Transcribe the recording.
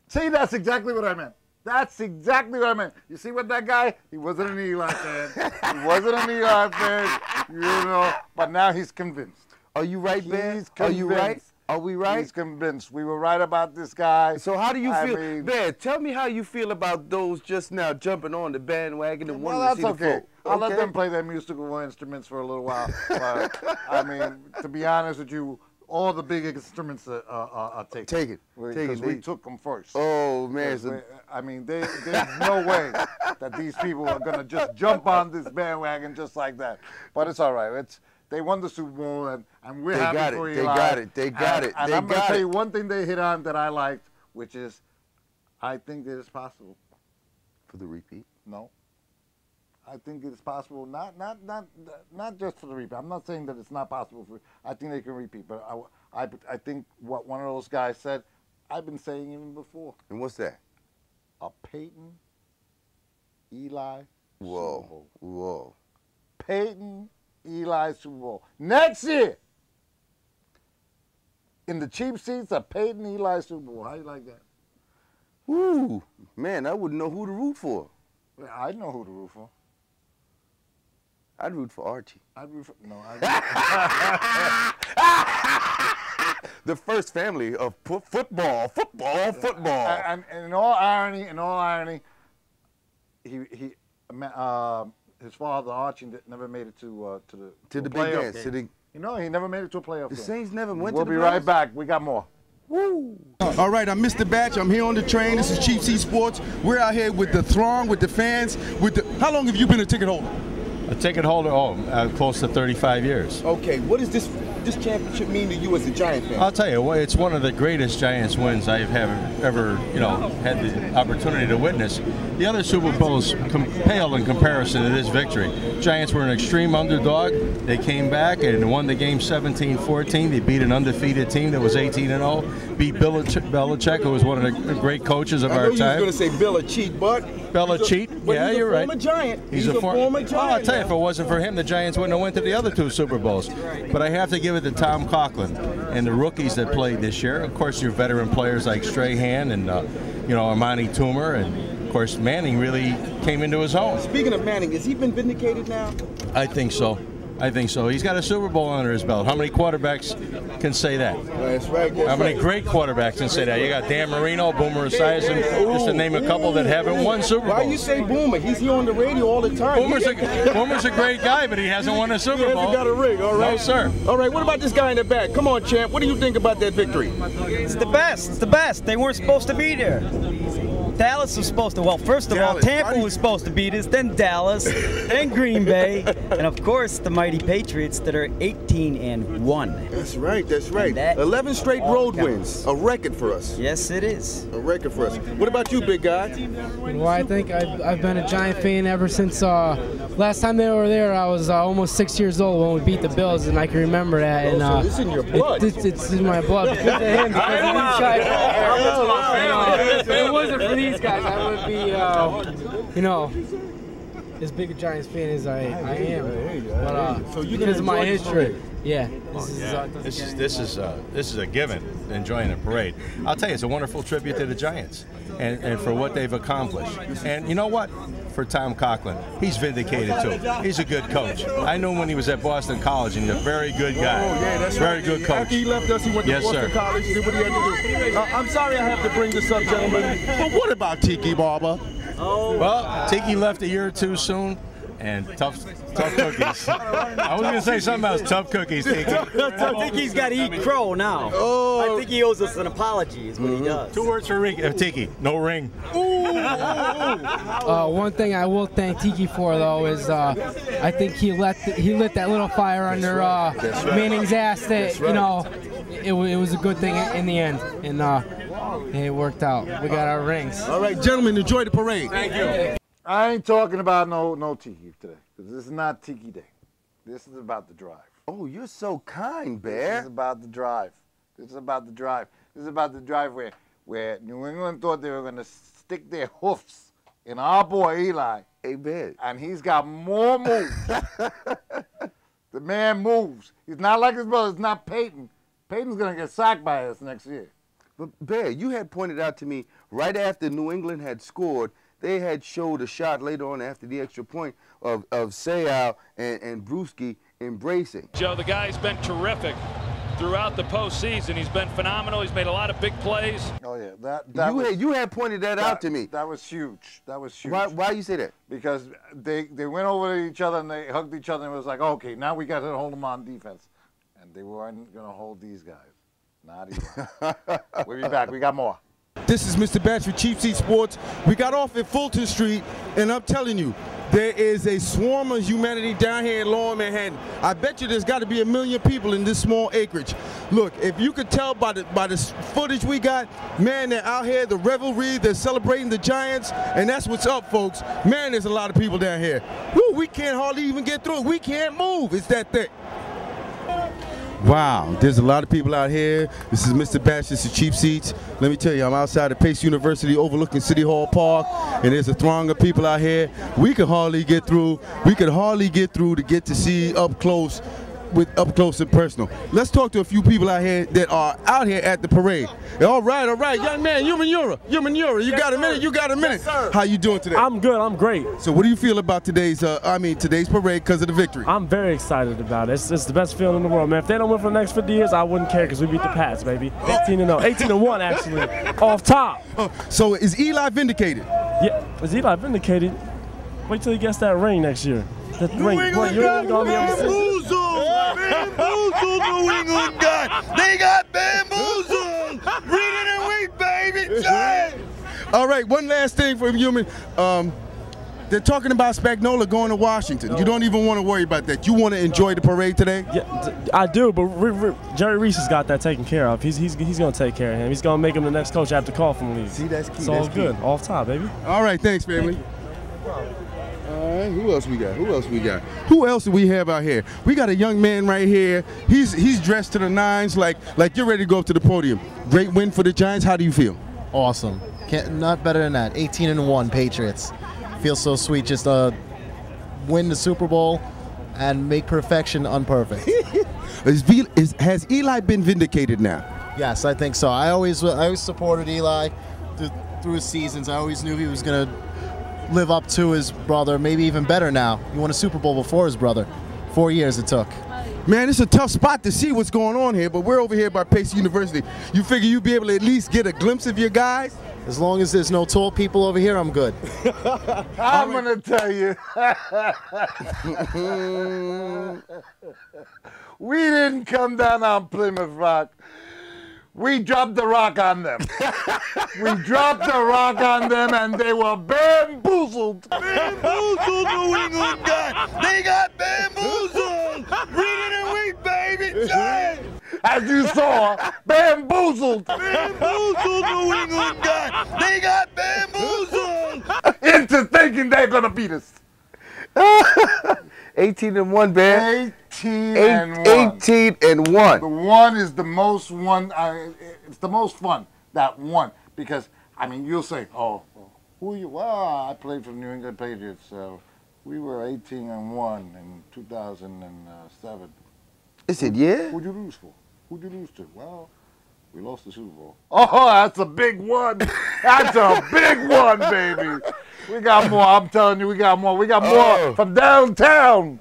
See, that's exactly what I meant. That's exactly what I meant. You see what that guy? He wasn't an Eli fan. He wasn't an Eli fan, you know, but now he's convinced. Are you right, Ben? Are you right? Are we right? He's convinced. We were right about this guy. So how do you feel? mean, Ben, tell me how you feel about those just now jumping on the bandwagon and wanting to see the okay. folk. I'll let them play their musical instruments for a little while. But, I mean, to be honest with you, all the big instruments are taken. Take it. Because we took them first. Oh, man. I mean, there's no way that these people are going to just jump on this bandwagon just like that. But it's all right. They won the Super Bowl, and we're happy for Eli. They got it. They got it. And I'm going to tell you one thing they hit on that I liked, which is I think that it's possible. For the repeat? No. I think it's possible, not just for the repeat. I'm not saying that it's not possible I think they can repeat, but I think what one of those guys said, I've been saying even before. And what's that? A Peyton, Eli, Whoa. Super Bowl. Whoa. Peyton, Eli, Super Bowl. Next year, in the cheap seats, a Peyton, Eli, Super Bowl. How you like that? Woo. Man, I wouldn't know who to root for. Well, I know who to root for. I'd root for Archie. I'd root for, no, The first family of football. And in all irony, his father Archie never made it to the big playoff dance. game. You know, he never made it to a playoff game. The Saints never went We'll to the be right back. We got more. Woo. All right, I'm Mr. Batch. I'm here on the train. This is Chief C Sports. We're out here with the throng, with the fans. How long have you been a ticket holder? A ticket holder, close to 35 years. Okay, what does this championship mean to you as a Giant fan? I'll tell you, it's one of the greatest Giants wins I've ever had the opportunity to witness. The other Super Bowls pale in comparison to this victory. Giants were an extreme underdog. They came back and won the game 17-14. They beat an undefeated team that was 18-0. Beat Belichick, who was one of the great coaches of our time. I know you was going to say Belichick, but Belichick, yeah, you're right. He's a former Giant. Oh, I'll tell you, if it wasn't for him, the Giants wouldn't have went to the other two Super Bowls. But I have to give it to Tom Coughlin and the rookies that played this year. Of course, your veteran players like Strahan and Amani Toomer, and of course Manning really came into his own. Speaking of Manning, has he been vindicated now? I think so. He's got a Super Bowl under his belt. How many quarterbacks can say that? That's right. How many great quarterbacks can say that? You got Dan Marino, Boomer Esiason, just to name a couple that haven't won Super Bowls. Why you say Boomer? He's here on the radio all the time. Boomer's a great guy, but he hasn't won a Super Bowl. He hasn't got a ring, all right? No, sir. All right, what about this guy in the back? Come on, champ. What do you think about that victory? It's the best. It's the best. They weren't supposed to be there. Dallas was supposed to, well, first of all, Tampa was supposed to beat us, then Dallas, then Green Bay, and of course the mighty Patriots that are 18-1. That's right, that's right. 11 straight road wins, a record for us. Yes, it is. A record for us. What about you, big guy? Well, I think I've been a Giant fan ever since last time they were there. I was almost 6 years old when we beat the Bills, and I can remember that. And so it's in your blood. It's in my blood because of him, because of these guys. If it wasn't for these guys, I would be, as big a Giants fan as I am. But so you because of my history, yeah. This is a given. Enjoying the parade. I'll tell you, it's a wonderful tribute to the Giants and for what they've accomplished. And you know what? For Tom Coughlin, he's vindicated too. He's a good coach. I knew him when he was at Boston College, and he's a very good guy. Oh yeah, that's very right. good coach. After he left us, he went to Boston College. Did what he had to do. I'm sorry I have to bring this up, gentlemen. But what about Tiki Barber? Oh. Well, Tiki left a year or two soon, and tough cookies. I was going to say something else. Tough cookies, Tiki. I think he's got to eat crow now. Oh. I think he owes us an apology is what he does. 2 words for Tiki. No ring. One thing I will thank Tiki for, though, is I think he lit that little fire under Manning's ass. That it was a good thing in the end, and it worked out. We got our rings. All right, gentlemen, enjoy the parade. Thank you. I ain't talking about no Tiki today, because this is not Tiki Day. This is about the drive. Oh, you're so kind, Bear. This is about the drive. This is about the drive. This is about the drive where New England thought they were going to stick their hoofs in our boy Eli. Amen. And he's got more moves. The man moves. He's not like his brother. It's not Peyton. Peyton's going to get sacked by us next year. But Bear, you had pointed out to me right after New England had scored, they had showed a shot later on after the extra point of Sayal and Brewski embracing. Joe, the guy's been terrific throughout the postseason. He's been phenomenal. He's made a lot of big plays. Oh yeah, You had pointed that out to me. That was huge. That was huge. Why you say that? Because they went over to each other and they hugged each other and it was like, okay, now we got to hold them on defense, and they weren't gonna hold these guys. Not even. We'll be back. We got more. This is Mr. Batch with Cheap Seat Sports. We got off at Fulton Street, and I'm telling you, there is a swarm of humanity down here in Lower Manhattan. I bet you there's got to be 1 million people in this small acreage. Look, if you could tell by the footage we got, man, they're out here, the revelry, they're celebrating the Giants, and that's what's up, folks. Man, there's a lot of people down here. Woo, we can't hardly even get through. We can't move. It's that thick. Wow, there's a lot of people out here. This is Mr. Batch, this is Cheap Seats. Let me tell you, I'm outside of Pace University overlooking City Hall Park, and there's a throng of people out here. We could hardly get through. We could hardly get through to get to see up close and personal. Let's talk to a few people out here that are out here at the parade. All right, young man, you got a minute, Yes, sir. How you doing today? I'm good, I'm great. So what do you feel about today's parade because of the victory? I'm very excited about it. It's the best feeling in the world, man. If they don't win for the next 50 years, I wouldn't care because we beat the Pats, baby. 18-0, 18-1 actually, off top. So is Eli vindicated? Yeah, is Eli vindicated? Wait till he gets that ring next year. That ring, boy, you're really gonna be able to see. Bamboozled, New England guy. They got bamboozled. Read it and wait, baby. Giants. All right, one last thing for Human. They're talking about Spagnola going to Washington. You don't even want to worry about that. You want to enjoy the parade today? Yeah, I do, but Jerry Reese has got that taken care of. He's going to take care of him. He's going to make him the next coach after call from leave. See, that's key. It's all good. Off top, baby. All right, thanks, family. All right, who else we got? Who else do we have out here? We got a young man right here. He's dressed to the nines, like you're ready to go up to the podium. Great win for the Giants. How do you feel? Awesome. Not better than that. 18-1 Patriots. Feels so sweet just to win the Super Bowl and make perfection unperfect. Has Eli been vindicated now? Yes, I think so. I always supported Eli through his seasons. I always knew he was going to live up to his brother, maybe even better now. He won a Super Bowl before his brother. 4 years it took. Man, it's a tough spot to see what's going on here, but we're over here by Pace University. You figure you'd be able to at least get a glimpse of your guys? As long as there's no tall people over here, I'm good. I'm going to tell you. We didn't come down on Plymouth Rock. We dropped the rock on them. We dropped the rock on them and they were bamboozled. Bamboozled, New England guy. They got bamboozled. Read it and wait, baby. Giants. As you saw, bamboozled. Bamboozled, New England guy. They got bamboozled. Into thinking they're going to beat us. 18-1, man. 18-1. 18-1. The one is the most one. It's the most fun, that one, because I mean you'll say, oh, who are you? Well, I played for the New England Patriots. We were 18-1 in 2007. I said, yeah. Who'd you lose for? Who'd you lose to? Well, we lost the Super Bowl. Oh, that's a big one. That's a big one, baby. We got more. I'm telling you, we got more. We got more from downtown.